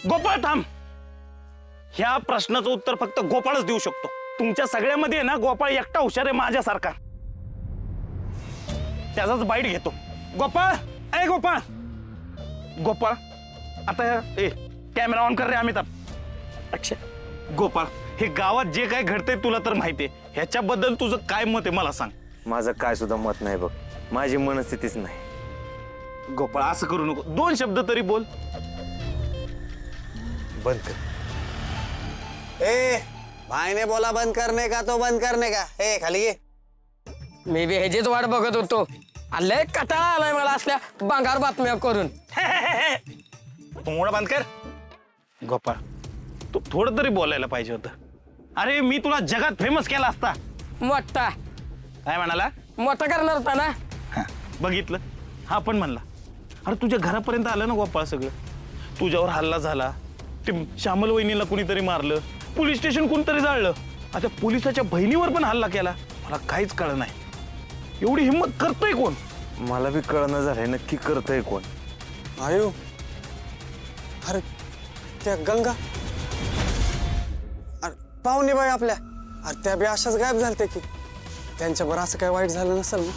गोपाळ थांब. ह्या प्रश्नाचं उत्तर फक्त गोपाळच देऊ शकतो. तुमच्या सगळ्यामध्ये ना गोपाळ एकटा हुशार आहे माझ्यासारखा. त्याचाच बाईट घेतो. गोपाळ, ए गोपाळ, गोपाळ आता कॅमेरा ऑन कर रे अमिताभ. अच्छा गोपाळ, हे गावात जे काय घडतंय तुला तर माहितीये, ह्याच्याबद्दल तुझं काय मत आहे मला सांग. माझं काय सुद्धा मत नाही बघ, माझी मनस्थितीच नाही. गोपाळ असं करू नको, 2 शब्द तरी बोल. बंद कर. भाईने बोला बंद करने का तो बंद करने का. खाली घे. मी बी ह्याचीच वाट बघत होतो. लय कटाळा आलाय मला असल्या बांगार बातम्या करून. तोंड बंद कर. गोपाळ तू थोडं तरी बोलायला पाहिजे होतं. अरे मी तुला जगात फेमस केला असता. मोठा काय म्हणाला? मोठा करणार होता ना. बघितलं, हा पण म्हणला. अरे तुझ्या घरापर्यंत आलं ना गोपाळ सगळं. तुझ्यावर हल्ला झाला, ते श्यामल वहिनीला कुणीतरी मारलं, पोलीस स्टेशन कोणतरी जाळलं, आता पोलिसाच्या बहिणीवर पण हल्ला केला. मला काहीच कळलं नाही. एवढी हिंमत करतोय कोण? मला बी कळणं झालंय नक्की करतंय कोण. आयो, अरे त्या गंगा, अरे पाहुणे बाई आपल्या, अरे त्या बी अशाच गायब झालते की. त्यांच्यावर असं काय वाईट झालं नसेल ना.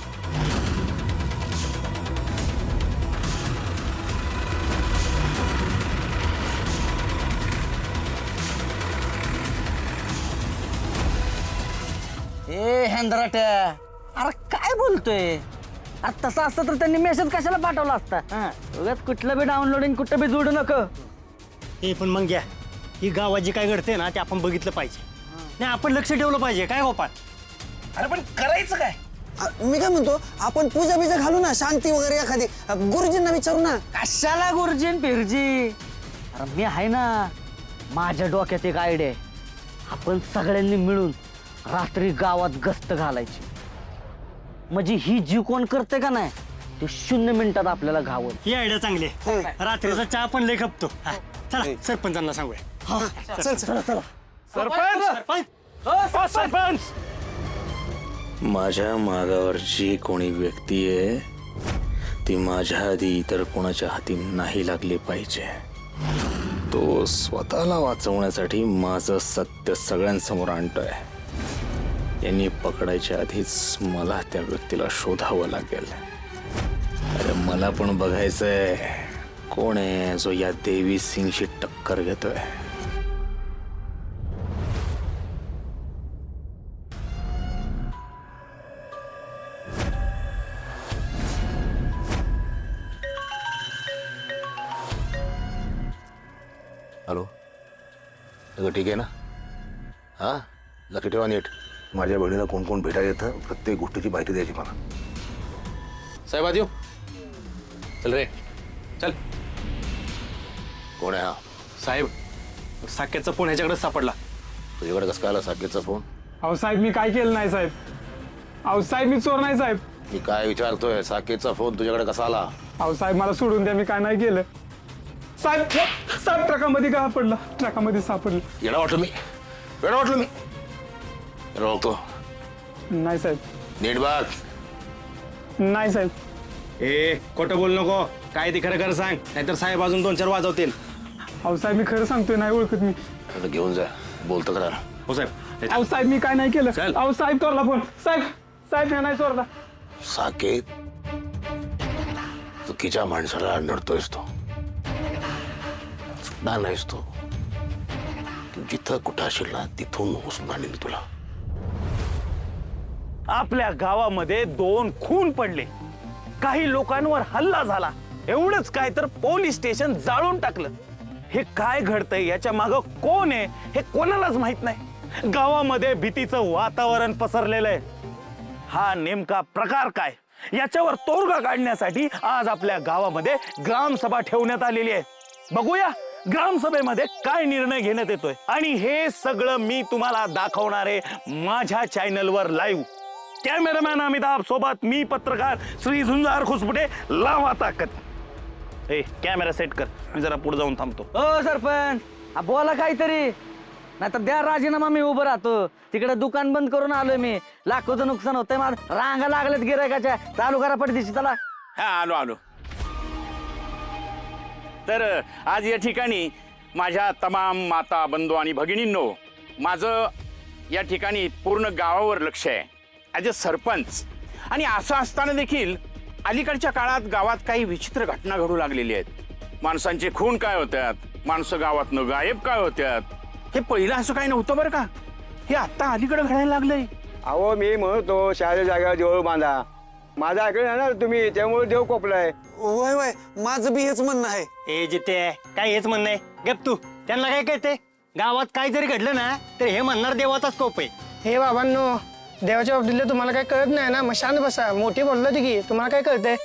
ए हेंद्राट्या, अरे काय बोलतोय? अरे तसं असतं तर त्यांनी मेसेज कशाला पाठवला असता? उगाच कुठलं बी डाउनलोडिंग कुठं बी जोडू नको. हे पण मग घ्या, ही गावात जे काय घडते ना ते आपण बघितलं पाहिजे. नाही आपण लक्ष ठेवलं पाहिजे. काय गोपाळ? अरे पण करायचं काय? मी काय म्हणतो, आपण पूजा बिजा घालू ना, शांती वगैरे एखादी. गुरुजींना विचारू ना. कशाला गुरुजीन फिरजी? अरे मी आहे ना, माझ्या डोक्यात एक आयडिया आहे. आपण सगळ्यांनी मिळून रात्री गावात गस्त घालायची. म्हणजे ही जी कोण करते का नाही ते 0 मिनिटात आपल्याला घावल. ही आयडिया चांगली आहे. रात्रीचा चहा पण लय खपतो. चला सरपंचांना सांगूया. चल चल. सरपंच, सरपंच, माझ्या मागावर जी कोणी व्यक्ती आहे ती माझ्या आधी इतर कोणाच्या हाती नाही लागली पाहिजे. तो स्वतःला वाचवण्यासाठी माझं सत्य सगळ्यांसमोर आणतोय. यांनी पकडायच्या आधीच मला त्या व्यक्तीला शोधावं लागेल. अरे मला पण बघायचंय कोण आहे जो या देवी सिंगशी टक्कर घेतोय. हॅलो, सगळं ठीक आहे ना? हां, लक्ष ठेवा नीट. माझ्या बहिणीला कोण कोण भेटायला येतं प्रत्येक गोष्टीची माहिती द्यायची मला. साहेब आज येऊ. चल रे चल. कोण आहे हा? साहेब साकेतचा फोन ह्याच्याकडेच सापडला. तुझ्याकडे कसं काय आला साकेतचा फोन? अहो साहेब मी काय केलं नाही साहेब. अहो साहेब मी चोर नाही साहेब. मी काय विचारतोय, साकेतचा फोन तुझ्याकडे कसा आला? अहो साहेब मला सोडून द्या, मी काय नाही केलं साहेब. साहेब ट्रकामध्ये का पडला, ट्रकामध्ये सापडलं. येणं वाटलं मी, वेळा वाटलं मी. ओळखतो नाही साहेब. नीट बघ. नाही साहेब. खोटं बोल नको. काय ते खरं खरं सांग, नाहीतर साहेब अजून 2-4 वाजवतील. अहो साहेब मी खरं सांगतोय, नाही ओळखत मी. आता घेऊन जा, बोलतो करा. हो साहेब. अहो साहेब मी काय नाही केलं. चल. अहो साहेब चोरला फोन. साहेब साहेब मी नाही चोरला. साकेत, चुकीच्या माणसाला नडतोयस तो. चुकणार नाहीस तो. तू जिथं कुठं असेल ना तिथून उचलून आणील तुला. आपल्या गावामध्ये 2 खून पडले, काही लोकांवर हल्ला झाला. एवढंच काय तर पोलीस स्टेशन जाळून टाकलं. हे काय घडतंय, याच्या मागं कोण आहे हे कोणालाच माहित नाही. गावामध्ये भीतीचं वातावरण पसरलेलं आहे. हा नेमका प्रकार काय, याच्यावर तोडगा काढण्यासाठी आज आपल्या गावामध्ये ग्रामसभा ठेवण्यात आलेली आहे. बघूया ग्रामसभेमध्ये काय निर्णय घेण्यात येतोय. आणि हे सगळं मी तुम्हाला दाखवणार आहे माझ्या चॅनलवर लाईव्ह. कॅमेरामॅन अमिताभ सोबत मी पत्रकार श्री झुंजार खुसपुटे. लावा ताकद. कॅमेरा सेट कर, मी जरा पुढे जाऊन थांबतो. ओ सरपंच, बोला काहीतरी, नाहीतर द्या राजीनामा, मी उभं राहतो. तिकडे दुकान बंद करून आलोय मी. लाखोचं नुकसान होतंय माझं. रांगा लागलेत गिरायकाच्या. चालू करा पडदिशी. चला. हा आलो. तर आज या ठिकाणी माझ्या तमाम माता बंधू आणि भगिनींनो, माझं या ठिकाणी पूर्ण गावावर लक्ष आहे ॲज अ सरपंच. आणि असं असताना देखील अलीकडच्या काळात गावात काही विचित्र घटना घडू लागलेली आहेत. माणसांचे खून काय होत्यात, माणसं गावातनं गायब काय होत्यात, हे पहिलं असं काही नव्हतं बरं का. हे आत्ता अलीकडे घडायला लागलंय. अहो मी म्हणतो शाळेच्या जागेवर देऊळ बांधा. माझं ऐकलं ना तुम्ही, त्यामुळे देव कोपलाय. वय वय माझं बी हेच म्हणणं आहे. ए जिते काय हेच म्हणणं आहे, गप तू. त्यांना काय कळते, गावात काय जरी घडलं ना तर हे म्हणणार देवाचा स्कोप आहे. हे बाबांनो, देवाच्या बाबतीतलं तुम्हाला काय कळत नाही ना, मग शांत बसा. मोठी बोललो की तुम्हाला काय कळतंय.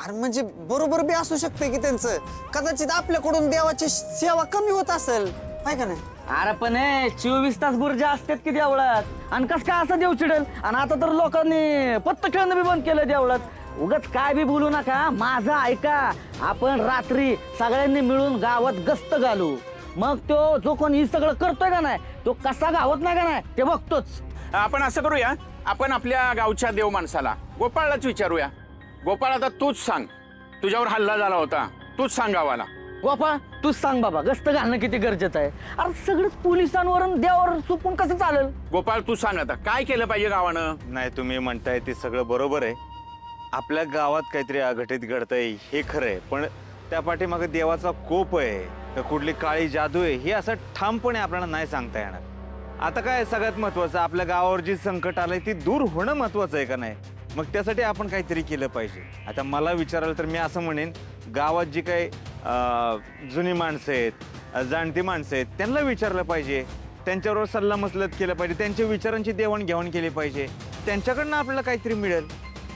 अरे म्हणजे बरोबर बी असू शकते की त्यांचं. कदाचित आपल्याकडून देवाची सेवा कमी होत असेल, आहे का नाही. अरे पण 24 तास गुरुजी असतात की देवळात, आणि कस काय असं देव चिडेल. आणि आता तर लोकांनी पत्त खेळणं बी बंद केलं देवळात. उगाच काय बी बोलू नका, माझं ऐका. आपण रात्री सगळ्यांनी मिळून गावात गस्त घालू. मग तो जो कोण ही सगळं करतोय का नाही, तो कसा गावात नाही का नाही ते बघतोच. आपण असं करूया, आपण आपल्या गावच्या देव माणसाला गोपाळलाच विचारूया. गोपाळ, आता तूच सांग, तुझ्यावर हल्ला झाला होता, तूच सांग गावाला. गोपाळ तूच सांग बाबा, गस्त घालणं किती गरजेचं आहे. अरे सगळं पोलिसांवर देवावर चुकून कसं चालेल. गोपाळ तू सांग आता काय केलं पाहिजे गावानं. नाही, तुम्ही म्हणताय ते सगळं बरोबर आहे. आपल्या गावात काहीतरी अघटित घडतंय हे खरं आहे, पण त्या पाठीमागे देवाचा कोप आहे का कुठली काळी जादू आहे हे असं ठामपणे आपल्याला नाही सांगता येणार. आता काय सगळ्यात महत्वाचं, आपल्या गावावर जी संकट आलंय ती दूर होणं महत्वाचं आहे का नाही. मग त्यासाठी आपण काहीतरी केलं पाहिजे. आता मला विचाराल तर मी असं म्हणेन, गावात जी काही जुनी माणसं आहेत, जाणती माणसं आहेत, त्यांना विचारलं पाहिजे. त्यांच्याबरोबर सल्लामसलत केलं पाहिजे, त्यांच्या विचारांची देवाणघेवाण केली पाहिजे. त्यांच्याकडनं आपल्याला काहीतरी मिळेल.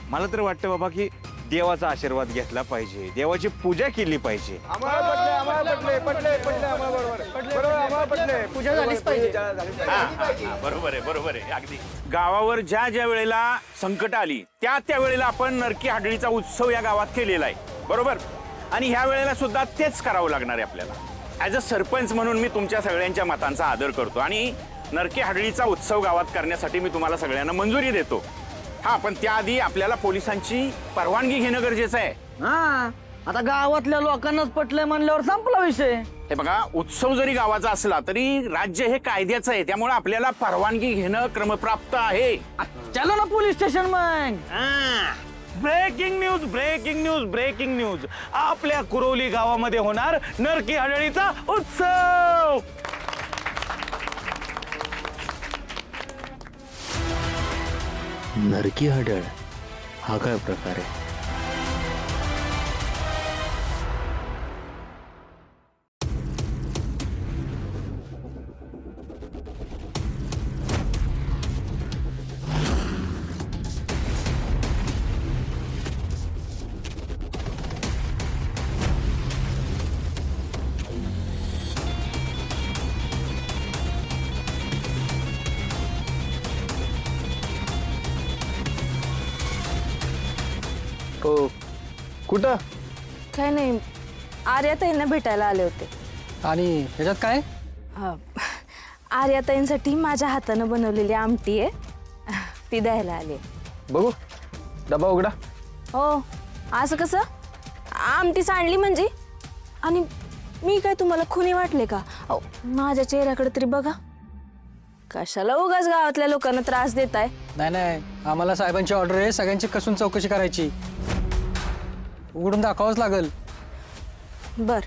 मला तर वाटतं बाबा की देवाचा आशीर्वाद घेतला पाहिजे, देवाची पूजा केली पाहिजे. पूजा झालीच पाहिजे. बरोबर आहे अगदी. गावावर ज्या ज्या वेळेला संकट आली त्या वेळेला आपण नरकी हाडळीचा उत्सव या गावात केलेला आहे, बरोबर. आणि ह्या वेळेला सुद्धा तेच करावं लागणार आहे आपल्याला. ॲज अ सरपंच म्हणून मी तुमच्या सगळ्यांच्या मतांचा आदर करतो आणि नरकी हाडळीचा उत्सव गावात करण्यासाठी मी तुम्हाला सगळ्यांना मंजुरी देतो. हा, पण त्याआधी आपल्याला पोलिसांची परवानगी घेणं गरजेचं आहे. हा, आता गावातल्या लोकांनाच पटलंय म्हणल्यावर संपला विषय. हे बघा, उत्सव जरी गावाचा असला तरी राज्य हे कायद्याचं आहे, त्यामुळे आपल्याला परवानगी घेणं क्रमप्राप्त आहे. चला ना पोलीस स्टेशन मग. Breaking news, breaking news, breaking news. आपल्या कुरवली गावामध्ये होणार नरकी हाडळीचा उत्सव. नरकी हाडळ हा काय प्रकार आहे. हो, कुठं? काय नाही, आर्याताईंना भेटायला आले होते. आणि ह्याच्यात काय? आर्याताईंसाठी माझ्या हातानं बनवलेली आमटी आहे, ती द्यायला आली. बघू, डबा उघडा. हो, असं कसं? आमटी सांडली म्हणजे? आणि मी काय तुम्हाला खुनी वाटले का? माझ्या चेहऱ्याकडे तरी बघा. कशाला उगाच गावातल्या लोकांना त्रास देताय? नाही, आम्हाला साहेबांची ऑर्डर आहे, सगळ्यांची कसून चौकशी करायची. उघडून दाखवावंच लागेल. बर.